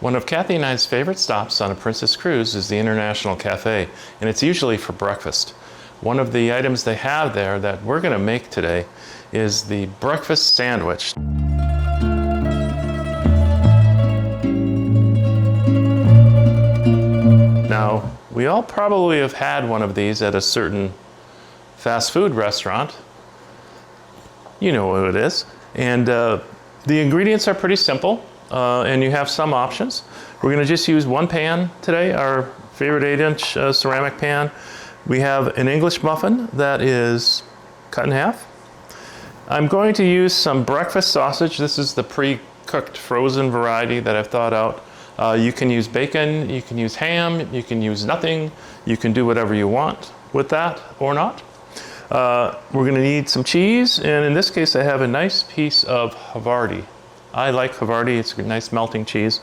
One of Kathy and I's favorite stops on a Princess cruise is the International Café, and it's usually for breakfast. One of the items they have there that we're going to make today is the breakfast sandwich. Now, we all probably have had one of these at a certain fast food restaurant. You know what it is. And the ingredients are pretty simple. And you have some options. We're going to just use one pan today, our favorite 8-inch ceramic pan. We have an English muffin that is cut in half. I'm going to use some breakfast sausage. This is the pre-cooked frozen variety that I've thought out. You can use bacon, you can use ham, you can use nothing. You can do whatever you want with that or not. We're going to need some cheese, and in this case I have a nice piece of Havarti. I like Havarti, it's a nice melting cheese,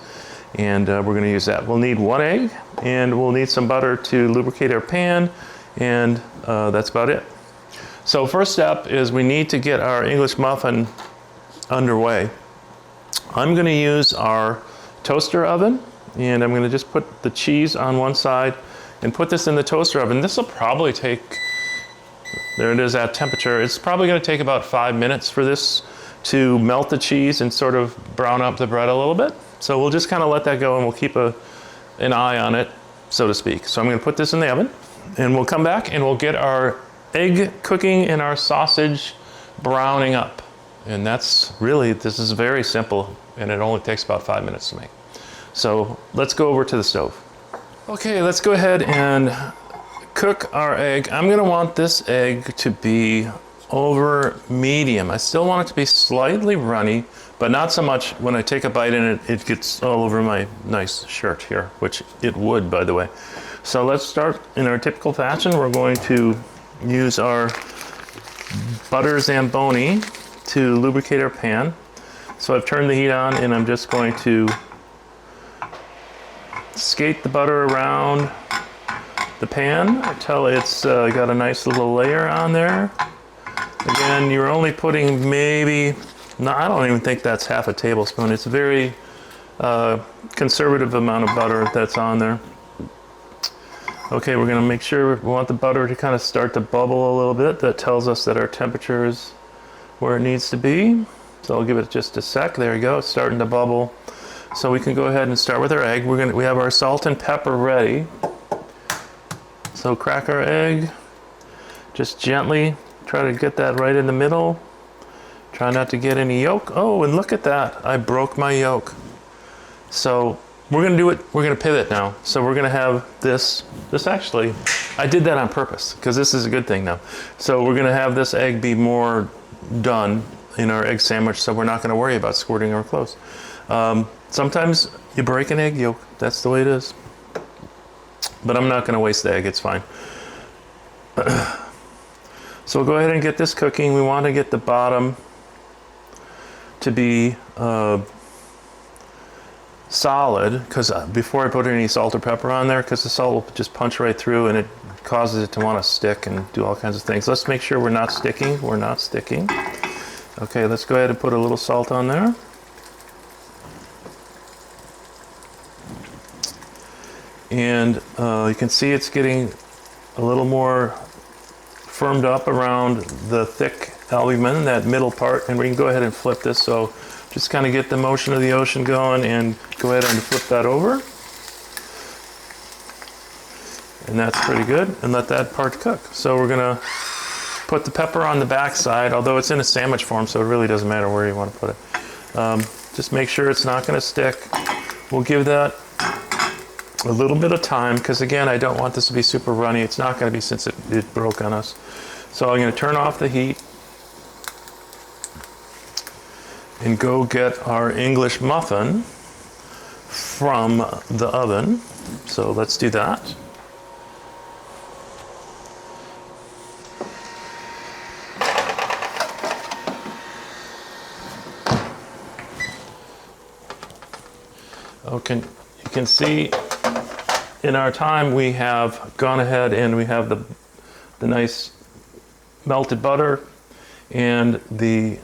and we're going to use that. We'll need 1 egg, and we'll need some butter to lubricate our pan, and that's about it. So first step is we need to get our English muffin underway. I'm going to use our toaster oven, and I'm going to just put the cheese on one side and put this in the toaster oven. This will probably take, there it is at temperature, it's probably going to take about 5 minutes for this to melt the cheese and sort of brown up the bread a little bit. So we'll just kind of let that go, and we'll keep an eye on it, so to speak. So I'm going to put this in the oven, and we'll come back and we'll get our egg cooking and our sausage browning up. And that's really, this is very simple, and it only takes about 5 minutes to make. So let's go over to the stove. Okay, let's go ahead and cook our egg. I'm going to want this egg to be over medium. I still want it to be slightly runny, but not so much when I take a bite in it gets all over my nice shirt here, which it would, by the way. So let's start in our typical fashion. We're going to use our butter Zamboni to lubricate our pan. So I've turned the heat on, and I'm just going to skate the butter around the pan until it's got a nice little layer on there. Again, you're only putting maybe, no, I don't even think that's half a tablespoon. It's a very conservative amount of butter that's on there. Okay, we're going to make sure we want the butter to kind of start to bubble a little bit. That tells us that our temperature is where it needs to be. So I'll give it just a sec. There you go, it's starting to bubble. So we can go ahead and start with our egg. We have our salt and pepper ready. So crack our egg, just gently. Try to get that right in the middle. Try not to get any yolk. Oh, and look at that. I broke my yolk. So we're going to do it. We're going to pivot now. So we're going to have this actually, I did that on purpose because this is a good thing now. So we're going to have this egg be more done in our egg sandwich, so we're not going to worry about squirting our clothes. Sometimes you break an egg yolk. That's the way it is. But I'm not going to waste the egg. It's fine. So we'll go ahead and get this cooking. We want to get the bottom to be solid, because before I put any salt or pepper on there, because the salt will just punch right through and it causes it to want to stick and do all kinds of things. Let's make sure we're not sticking. We're not sticking. Okay, let's go ahead and put a little salt on there. And you can see it's getting a little more firmed up around the thick albumin, that middle part, and we can go ahead and flip this. So just kind of get the motion of the ocean going and go ahead and flip that over. And that's pretty good, and let that part cook. So we're gonna put the pepper on the back side, although it's in a sandwich form, so it really doesn't matter where you want to put it. Just make sure it's not gonna stick. We'll give that a little bit of time, because again, I don't want this to be super runny. It's not going to be, since it broke on us. So I'm going to turn off the heat and go get our English muffin from the oven. So let's do that. Okay, you can see in our time we have gone ahead and we have the nice melted butter and the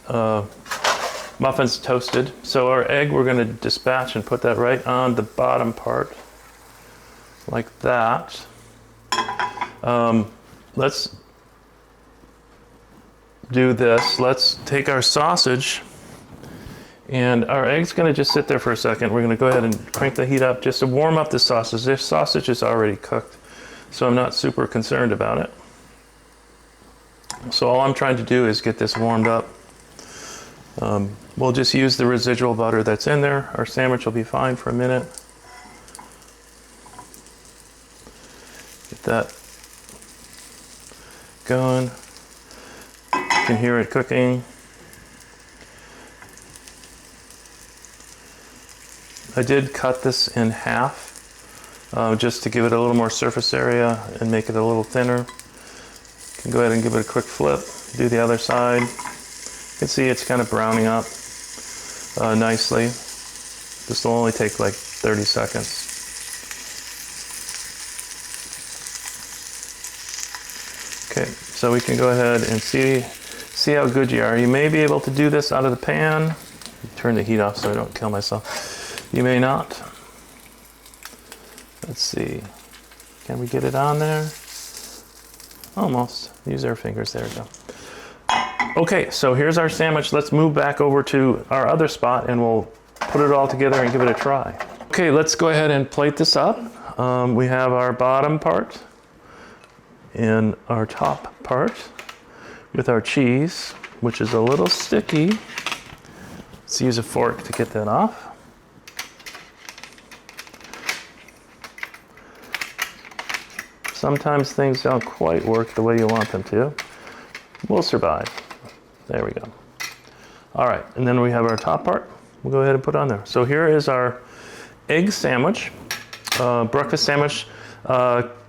muffins toasted. So our egg, we're going to dispatch and put that right on the bottom part, like that. Let's do this. Let's take our sausage, and our egg's going to just sit there for a second. We're going to go ahead and crank the heat up just to warm up the sausage. This sausage is already cooked, so I'm not super concerned about it. So all I'm trying to do is get this warmed up. We'll just use the residual butter that's in there. Our sandwich will be fine for a minute. Get that going. You can hear it cooking. I did cut this in half just to give it a little more surface area and make it a little thinner. You can go ahead and give it a quick flip. Do the other side. You can see it's kind of browning up nicely. This will only take like 30 seconds. Okay, so we can go ahead and see how good you are. You may be able to do this out of the pan. Turn the heat off so I don't kill myself. You may not. Let's see. Can we get it on there? Almost. Use our fingers. There we go. Okay, so here's our sandwich. Let's move back over to our other spot and we'll put it all together and give it a try. Okay, let's go ahead and plate this up. We have our bottom part and our top part with our cheese, which is a little sticky. Let's use a fork to get that off. Sometimes things don't quite work the way you want them to. We'll survive. There we go. All right, and then we have our top part. We'll go ahead and put on there. So here is our egg sandwich, breakfast sandwich,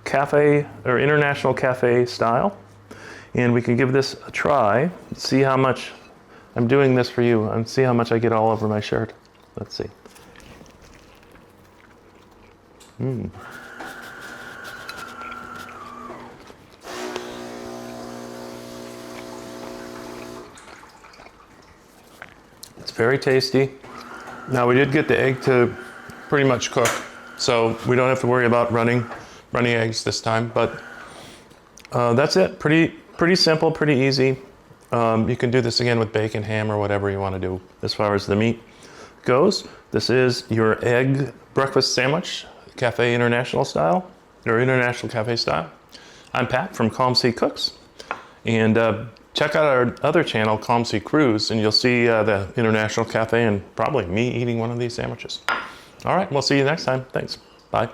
cafe or International Café style. And we can give this a try. See how much, I'm doing this for you, and see how much I get all over my shirt. Let's see. It's very tasty. Now we did get the egg to pretty much cook, so we don't have to worry about running eggs this time, but that's it. Pretty simple, pretty easy. You can do this again with bacon, ham, or whatever you want to do as far as the meat goes. This is your egg breakfast sandwich, Cafe International style, or International Cafe style. I'm Pat from Calm Sea Cooks, and check out our other channel, Calm Sea Cruise, and you'll see the International Cafe and probably me eating one of these sandwiches. All right, we'll see you next time. Thanks. Bye.